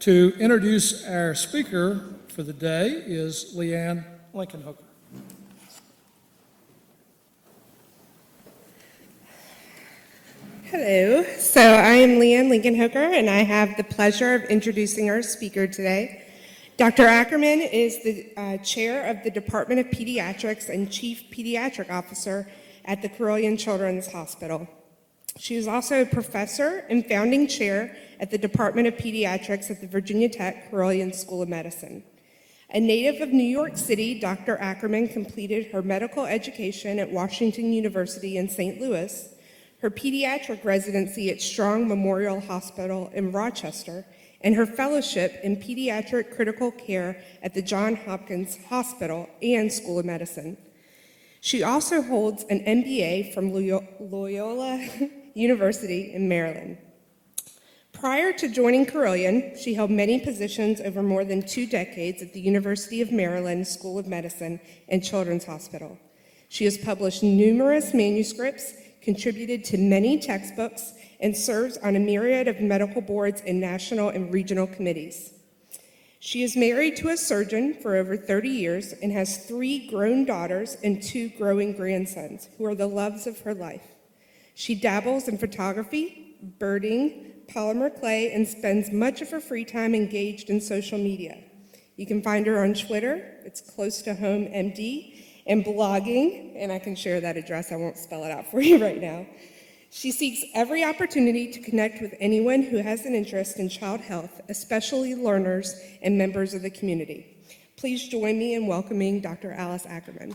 To introduce our speaker for the day is Leanne Lincoln-Hooker. Hello, so I am Leanne Lincoln-Hooker, and I have the pleasure of introducing our speaker today. Dr. Ackerman is the chair of the Department of Pediatrics and Chief Pediatric Officer at the Carilion Children's Hospital. She is also a professor and founding chair at the Department of Pediatrics at the Virginia Tech Carilion School of Medicine. A native of New York City, Dr. Ackerman completed her medical education at Washington University in St. Louis, her pediatric residency at Strong Memorial Hospital in Rochester, and her fellowship in pediatric critical care at the Johns Hopkins Hospital and School of Medicine. She also holds an MBA from Loyola University in Maryland. Prior to joining Carilion, she held many positions over more than 2 decades at the University of Maryland School of Medicine and Children's Hospital. She has published numerous manuscripts, contributed to many textbooks, and serves on a myriad of medical boards and national and regional committees. She is married to a surgeon for over 30 years and has 3 grown daughters and 2 growing grandsons, who are the loves of her life. She dabbles in photography, birding, polymer clay, and spends much of her free time engaged in social media. You can find her on Twitter, it's Close to Home MD, and blogging, and I can share that address, I won't spell it out for you right now. She seeks every opportunity to connect with anyone who has an interest in child health, especially learners and members of the community. Please join me in welcoming Dr. Alice Ackerman.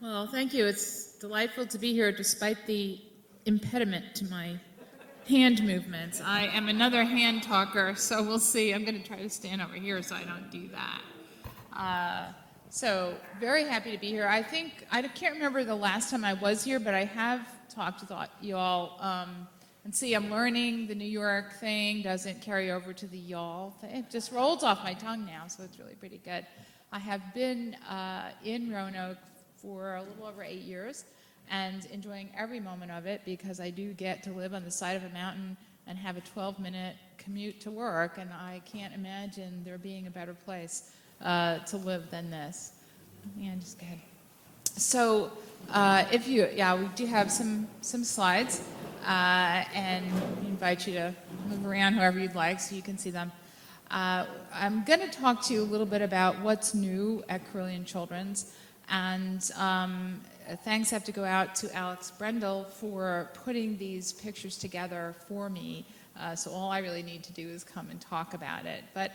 Well, thank you. It's delightful to be here despite the impediment to my hand movements. I am another hand talker, so we'll see. I'm going to try to stand over here so I don't do that. So very happy to be here. I can't remember the last time I was here, but I have talked to y'all. And see, I'm learning the New York thing doesn't carry over to the y'all thing. It just rolls off my tongue now, so it's really pretty good. I have been in Roanoke for a little over 8 years and enjoying every moment of it because I do get to live on the side of a mountain and have a 12-minute commute to work, and I can't imagine there being a better place to live than this. Yeah, just go ahead. So we do have some slides, and we invite you to move around however you'd like so you can see them. I'm going to talk to you a little bit about what's new at Carilion Children's, and thanks have to go out to Alex Brendel for putting these pictures together for me. So all I really need to do is come and talk about it. But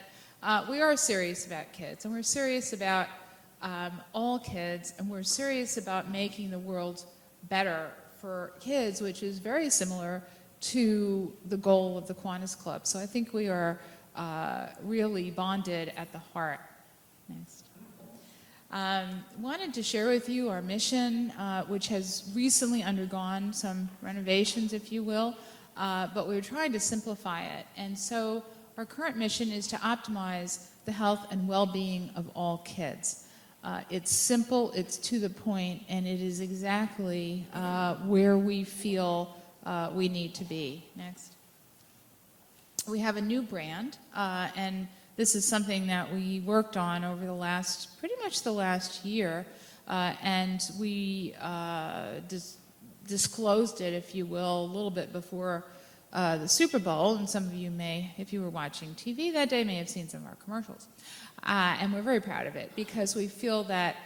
we are serious about kids, and we're serious about all kids, and we're serious about making the world better for kids, which is very similar to the goal of the Kiwanis Club. So I think we are really bonded at the heart. Next. Wanted to share with you our mission, which has recently undergone some renovations, if you will, but we're trying to simplify it. And so our current mission is to optimize the health and well-being of all kids. It's simple, it's to the point, and it is exactly where we feel we need to be. Next. We have a new brand, and this is something that we worked on over pretty much the last year, and we disclosed it, if you will, a little bit before the Super Bowl, and some of you may, if you were watching TV that day, may have seen some of our commercials. And we're very proud of it because we feel that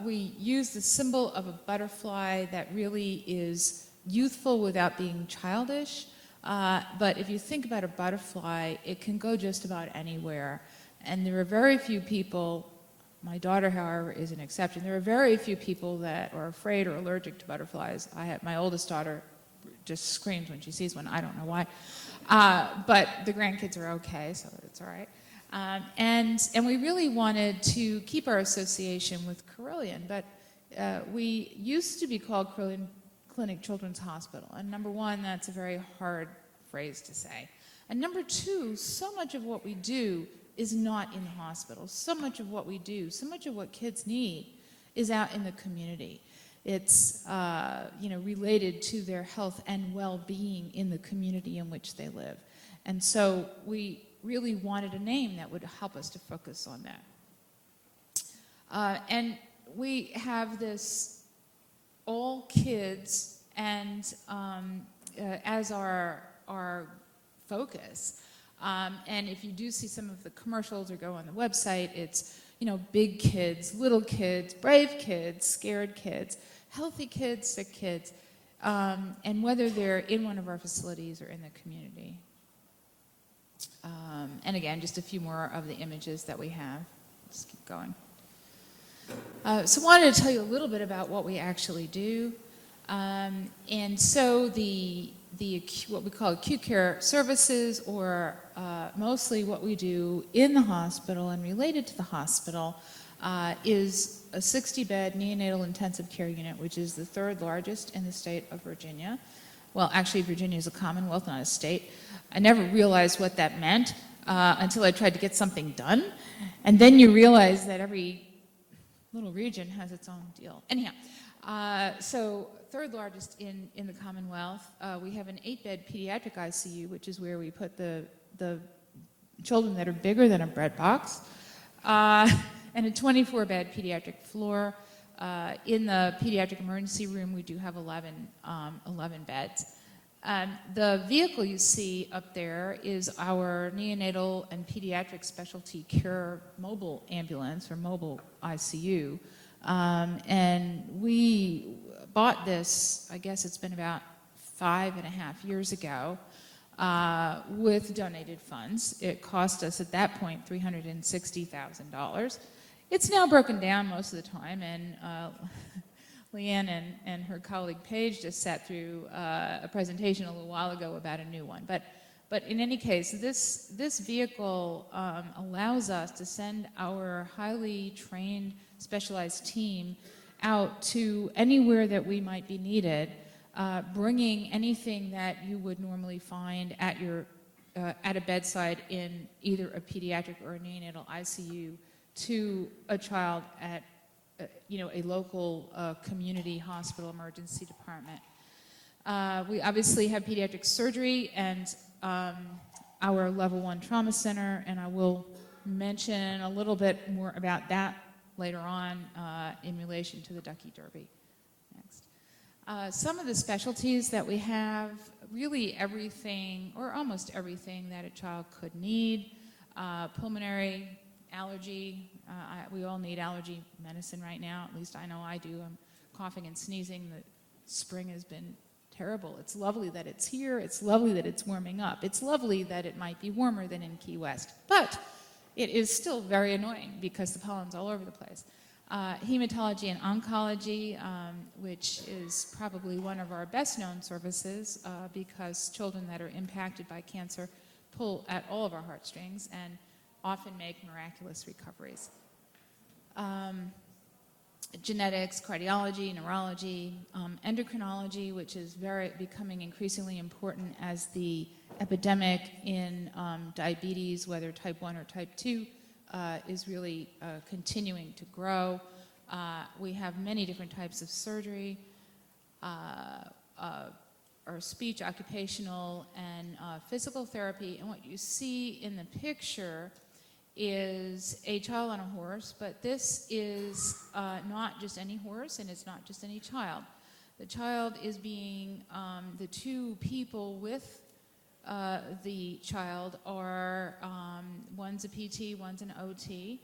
we use the symbol of a butterfly that really is youthful without being childish. But if you think about a butterfly, it can go just about anywhere. And there are very few people, my daughter, however, is an exception. There are very few people that are afraid or allergic to butterflies. My oldest daughter just screams when she sees one. I don't know why. But the grandkids are okay, so it's all right. And we really wanted to keep our association with Carilion, but we used to be called Carilion Clinic Children's Hospital. And number one, that's a very hard phrase to say. And number two, so much of what we do is not in hospitals. So much of what we do, so much of what kids need is out in the community. It's related to their health and well-being in the community in which they live. And so we really wanted a name that would help us to focus on that. And we have this all kids and as our focus. And if you do see some of the commercials or go on the website, it's big kids, little kids, brave kids, scared kids, healthy kids, sick kids, and whether they're in one of our facilities or in the community. And again, just a few more of the images that we have. Let's keep going. So I wanted to tell you a little bit about what we actually do. And so what we call acute care services, or mostly what we do in the hospital and related to the hospital, is a 60-bed neonatal intensive care unit, which is the 3rd largest in the state of Virginia. Well, actually, Virginia is a commonwealth, not a state. I never realized what that meant until I tried to get something done. And then you realize that every little region has its own deal. Anyhow, so 3rd largest in the Commonwealth. We have an 8-bed pediatric ICU, which is where we put the children that are bigger than a bread box, and a 24-bed pediatric floor. In the pediatric emergency room, we do have 11 beds. The vehicle you see up there is our neonatal and pediatric specialty care mobile ambulance, or mobile ICU. And we bought this, I guess it's been about 5.5 years ago, with donated funds. It cost us at that point $360,000. It's now broken down most of the time, and Leanne and her colleague Paige just sat through a presentation a little while ago about a new one. But in any case, this vehicle allows us to send our highly trained, specialized team out to anywhere that we might be needed, bringing anything that you would normally find at a bedside in either a pediatric or a neonatal ICU to a child at a local community hospital emergency department. We obviously have pediatric surgery and our level 1 trauma center, and I will mention a little bit more about that later on in relation to the Ducky Derby. Next. Some of the specialties that we have, really everything, or almost everything that a child could need. Pulmonary, allergy, we all need allergy medicine right now, at least I know I do. I'm coughing and sneezing. The spring has been terrible. It's lovely that it's here. It's lovely that it's warming up. It's lovely that it might be warmer than in Key West, but it is still very annoying because the pollen's all over the place. Hematology and oncology, which is probably one of our best known services because children that are impacted by cancer pull at all of our heartstrings and often make miraculous recoveries. Genetics, cardiology, neurology, endocrinology, which is becoming increasingly important as the epidemic in diabetes, whether type 1 or type 2, is really continuing to grow. We have many different types of surgery, or speech, occupational, and physical therapy. And what you see in the picture is a child on a horse, but this is not just any horse, and it's not just any child. The child is being, the two people with the child are, one's a PT, one's an OT,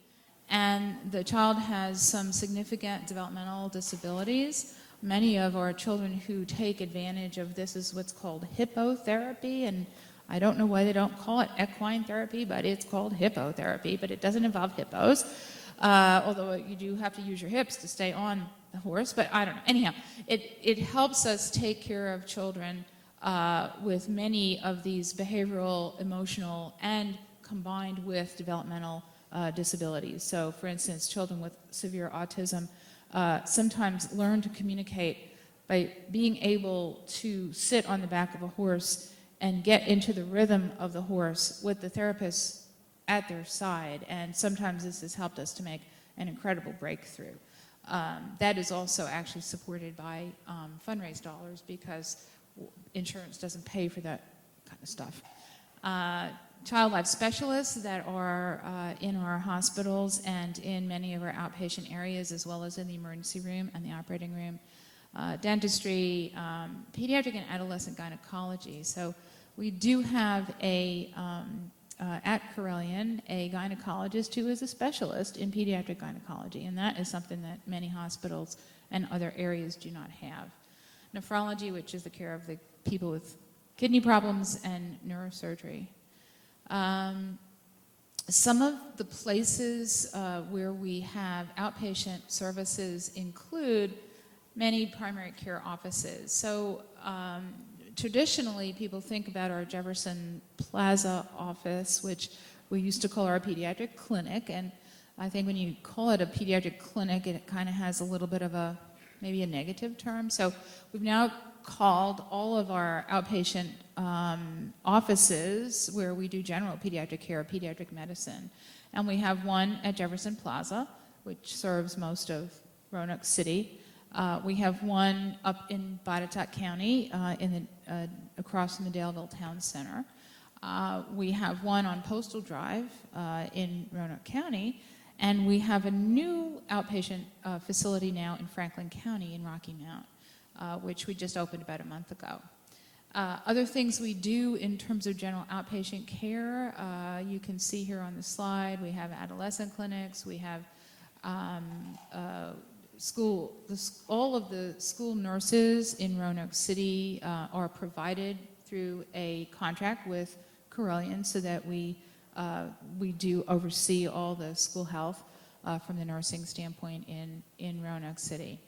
and the child has some significant developmental disabilities. Many of our children who take advantage of this is what's called hippotherapy, and I don't know why they don't call it equine therapy, but it's called hippotherapy, but it doesn't involve hippos, although you do have to use your hips to stay on the horse, but I don't know. Anyhow, it helps us take care of children with many of these behavioral, emotional, and combined with developmental disabilities. So, for instance, children with severe autism sometimes learn to communicate by being able to sit on the back of a horse and get into the rhythm of the horse with the therapist at their side. And sometimes this has helped us to make an incredible breakthrough. That is also actually supported by fundraise dollars because insurance doesn't pay for that kind of stuff. Child life specialists that are in our hospitals and in many of our outpatient areas, as well as in the emergency room and the operating room. Dentistry, pediatric and adolescent gynecology. So we do have at Carilion, a gynecologist who is a specialist in pediatric gynecology, and that is something that many hospitals and other areas do not have. Nephrology, which is the care of the people with kidney problems, and neurosurgery. Some of the places where we have outpatient services include many primary care offices. So traditionally, people think about our Jefferson Plaza office, which we used to call our pediatric clinic, and I think when you call it a pediatric clinic, it kind of has a little bit of maybe a negative term. So we've now called all of our outpatient offices where we do general pediatric care, pediatric medicine. And we have one at Jefferson Plaza, which serves most of Roanoke City. We have one up in Botetourt County across from the Daleville Town Center. We have one on Postal Drive in Roanoke County. And we have a new outpatient facility now in Franklin County in Rocky Mount, which we just opened about a month ago. Other things we do in terms of general outpatient care, you can see here on the slide, we have adolescent clinics, we have all of the school nurses in Roanoke City are provided through a contract with Carilion so that we do oversee all the school health from the nursing standpoint in Roanoke City.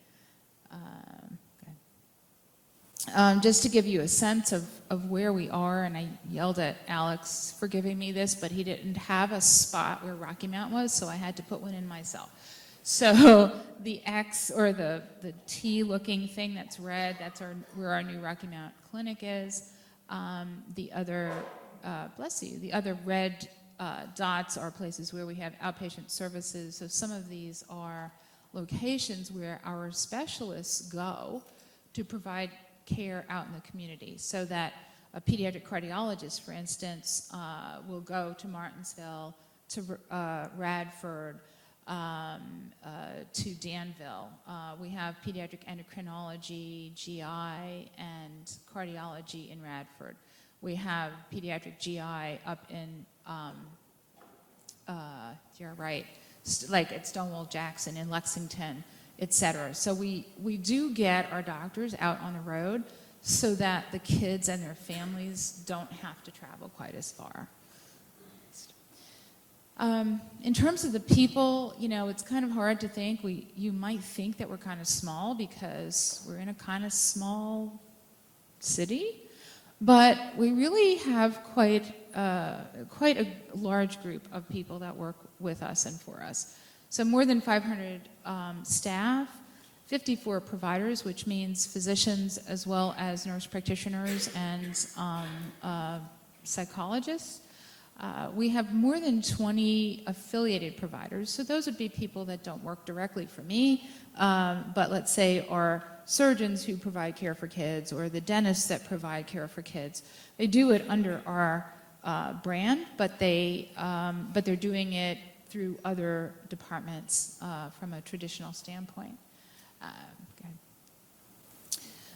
Just to give you a sense of where we are, and I yelled at Alex for giving me this, but he didn't have a spot where Rocky Mount was, so I had to put one in myself. So the X or the T-looking thing that's red, that's where our new Rocky Mount clinic is. The other, the other red dots are places where we have outpatient services. So some of these are locations where our specialists go to provide care out in the community, so that a pediatric cardiologist, for instance, will go to Martinsville, to Radford, to Danville. We have pediatric endocrinology, GI, and cardiology in Radford. We have pediatric GI up in, you're right, like at Stonewall Jackson in Lexington, etc. So we do get our doctors out on the road so that the kids and their families don't have to travel quite as far. In terms of the people, it's kind of hard to think. You might think that we're kind of small because we're in a kind of small city, but we really have quite a large group of people that work with us and for us. So more than 500 staff, 54 providers, which means physicians as well as nurse practitioners and psychologists. We have more than 20 affiliated providers. So those would be people that don't work directly for me, but let's say are surgeons who provide care for kids or the dentists that provide care for kids. They do it under our brand, but they're doing it through other departments from a traditional standpoint.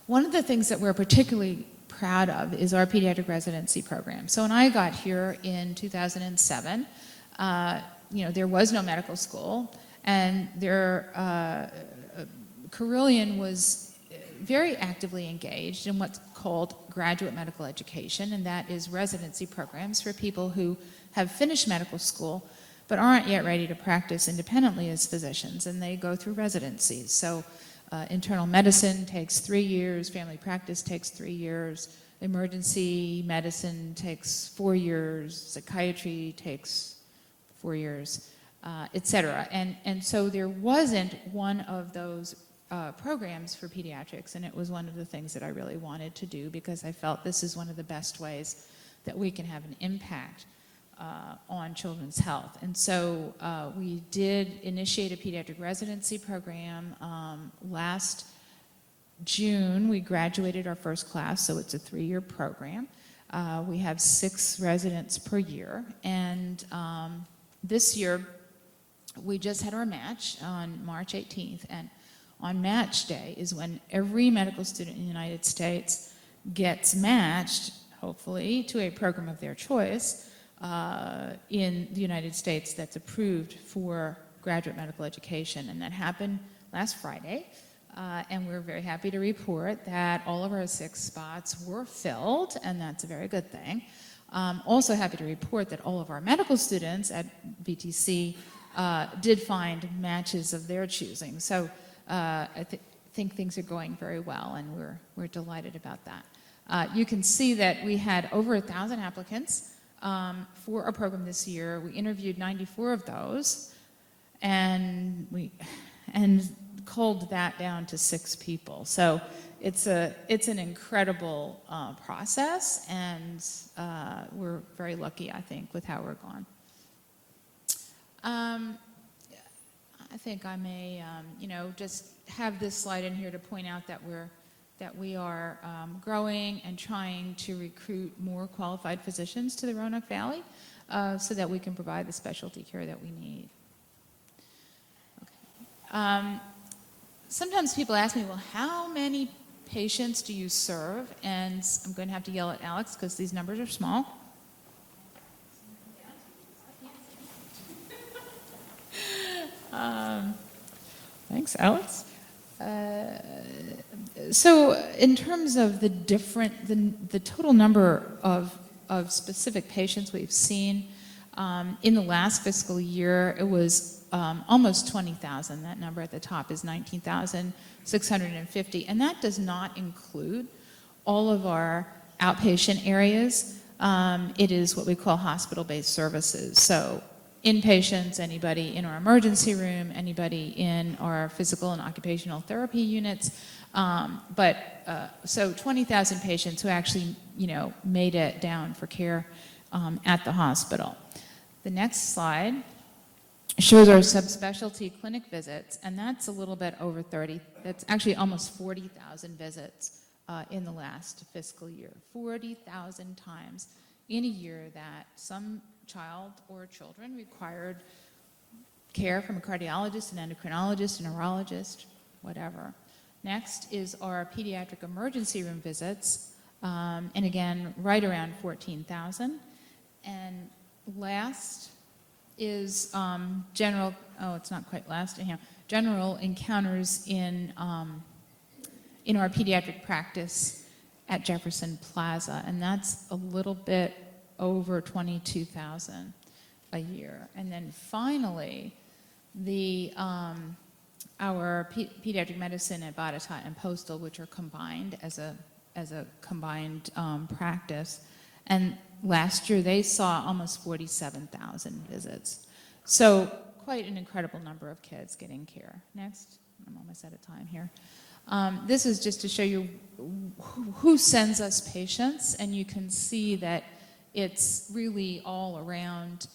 One of the things that we're particularly proud of is our pediatric residency program. So when I got here in 2007, there was no medical school, and Carilion was very actively engaged in what's called graduate medical education, and that is residency programs for people who have finished medical school but aren't yet ready to practice independently as physicians, and they go through residencies. So internal medicine takes 3 years, family practice takes 3 years, emergency medicine takes 4 years, psychiatry takes 4 years, et cetera. And so there wasn't one of those programs for pediatrics, and it was one of the things that I really wanted to do because I felt this is one of the best ways that we can have an impact on children's health. And so we did initiate a pediatric residency program last June. We graduated our first class, so it's a 3-year program. We have 6 residents per year, and this year we just had our match on March 18th, and on match day is when every medical student in the United States gets matched, hopefully, to a program of their choice in the United States that's approved for graduate medical education. And that happened last Friday. And we're very happy to report that all of our 6 spots were filled, and that's a very good thing. Also happy to report that all of our medical students at VTC did find matches of their choosing. So I think things are going very well, and we're delighted about that. You can see that we had over 1,000 applicants for our program this year. We interviewed 94 of those, and culled that down to 6 people. So it's an incredible process, and we're very lucky, I think, with how we're going. I think I may, just have this slide in here to point out that we are growing and trying to recruit more qualified physicians to the Roanoke Valley so that we can provide the specialty care that we need. Okay. Sometimes people ask me, well, how many patients do you serve? And I'm going to have to yell at Alex because these numbers are small. Thanks, Alex. So in terms of the total number of specific patients we've seen, in the last fiscal year, it was almost 20,000. That number at the top is 19,650, and that does not include all of our outpatient areas. It is what we call hospital-based services. So inpatients, anybody in our emergency room, anybody in our physical and occupational therapy units. So 20,000 patients who actually, made it down for care at the hospital. The next slide shows our subspecialty clinic visits, and that's a little bit over 30. That's actually almost 40,000 visits in the last fiscal year. 40,000 times in a year that some child or children required care from a cardiologist, an endocrinologist, a neurologist, whatever. Next is our pediatric emergency room visits, and again, right around 14,000. And last is general, it's not quite last, general encounters in our pediatric practice at Jefferson Plaza, and that's a little bit over 22,000 a year. And then finally, our pediatric medicine at Botetourt and Postal, which are combined as a combined practice. And last year they saw almost 47,000 visits. So quite an incredible number of kids getting care. Next, I'm almost out of time here. This is just to show you who sends us patients, and you can see that it's really all around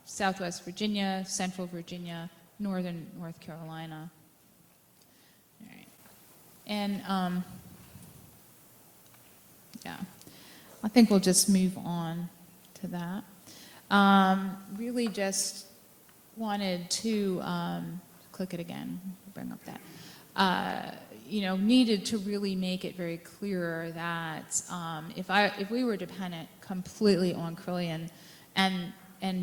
Southwest Virginia, Central Virginia, Northern North Carolina. All right. And yeah, I think we'll just move on to that. Really just wanted to click it again, bring up that. Needed to really make it very clear that if we were dependent completely on Carilion and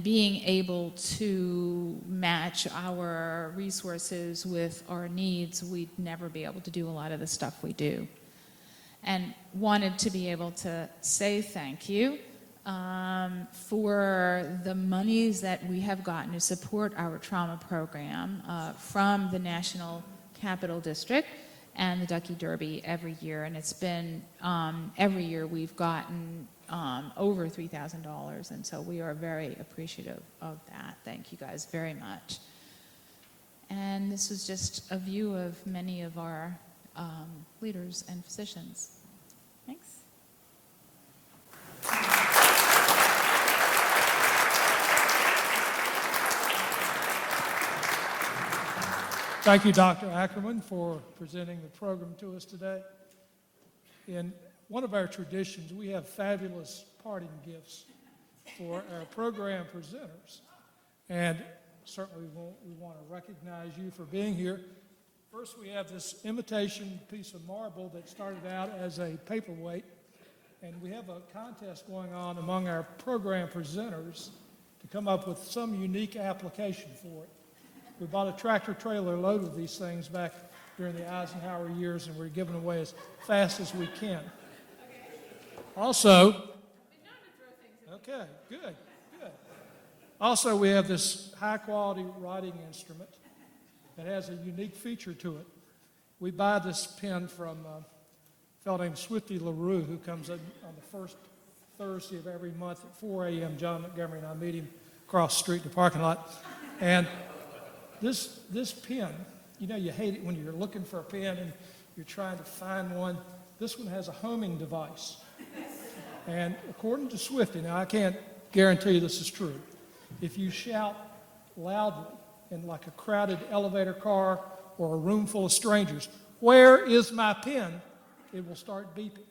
being able to match our resources with our needs, we'd never be able to do a lot of the stuff we do. And wanted to be able to say thank you for the monies that we have gotten to support our trauma program from the National Capital District and the Ducky Derby every year. And it's been, every year we've gotten over $3,000, and so we are very appreciative of that. Thank you guys very much. And this is just a view of many of our leaders and physicians. Thanks. Thank you, Dr. Ackerman, for presenting the program to us today. In one of our traditions, we have fabulous parting gifts for our program presenters. And certainly we want to recognize you for being here. First, we have this imitation piece of marble that started out as a paperweight. And we have a contest going on among our program presenters to come up with some unique application for it. We bought a tractor trailer load of these things back during the Eisenhower years, and we're giving away as fast as we can. Also, okay, good. Also, we have this high-quality writing instrument that has a unique feature to it. We buy this pen from a fellow named Swifty LaRue, who comes in on the first Thursday of every month at 4 a.m. John Montgomery and I meet him across the street in the parking lot. And this pen, you know, you hate it when you're looking for a pen and you're trying to find one. This one has a homing device. And according to Swifty, now I can't guarantee this is true, if you shout loudly in like a crowded elevator car or a room full of strangers, "Where is my pen?" it will start beeping.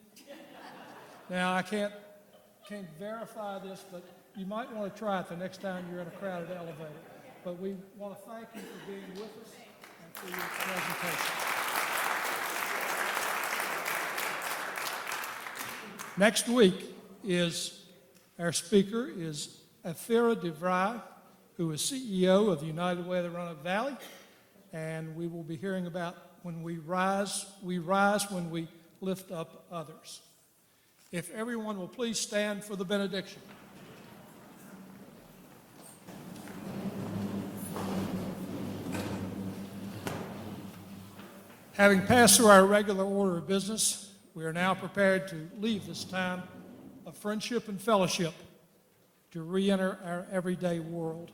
Now, I can't verify this, but you might want to try it the next time you're in a crowded elevator. But we want to thank you for being with us and for your presentation. Next week our speaker is Afira DeVry, who is CEO of the United Way of the Roanoke Valley, and we will be hearing about when we rise when we lift up others. If everyone will please stand for the benediction. Having passed through our regular order of business, we are now prepared to leave this time of friendship and fellowship to re-enter our everyday world.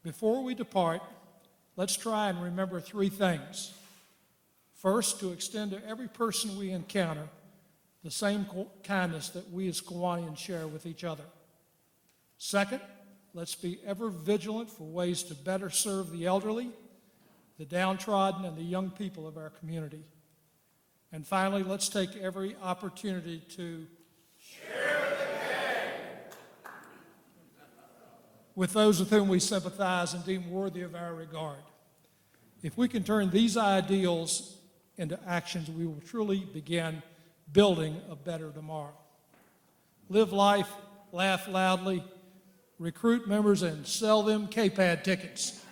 Before we depart, let's try and remember three things. First, to extend to every person we encounter the same kindness that we as Kiwanians share with each other. Second, let's be ever vigilant for ways to better serve the elderly, the downtrodden, and the young people of our community. And finally, let's take every opportunity to share the day with those with whom we sympathize and deem worthy of our regard. If we can turn these ideals into actions, we will truly begin building a better tomorrow. Live life, laugh loudly, recruit members, and sell them K-Pad tickets.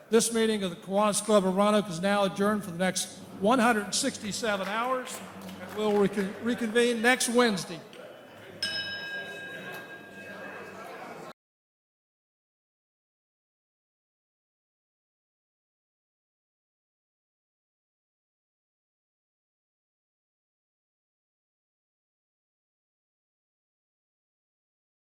This meeting of the Kiwanis Club of Roanoke is now adjourned for the next 167 hours, and we'll reconvene next Wednesday.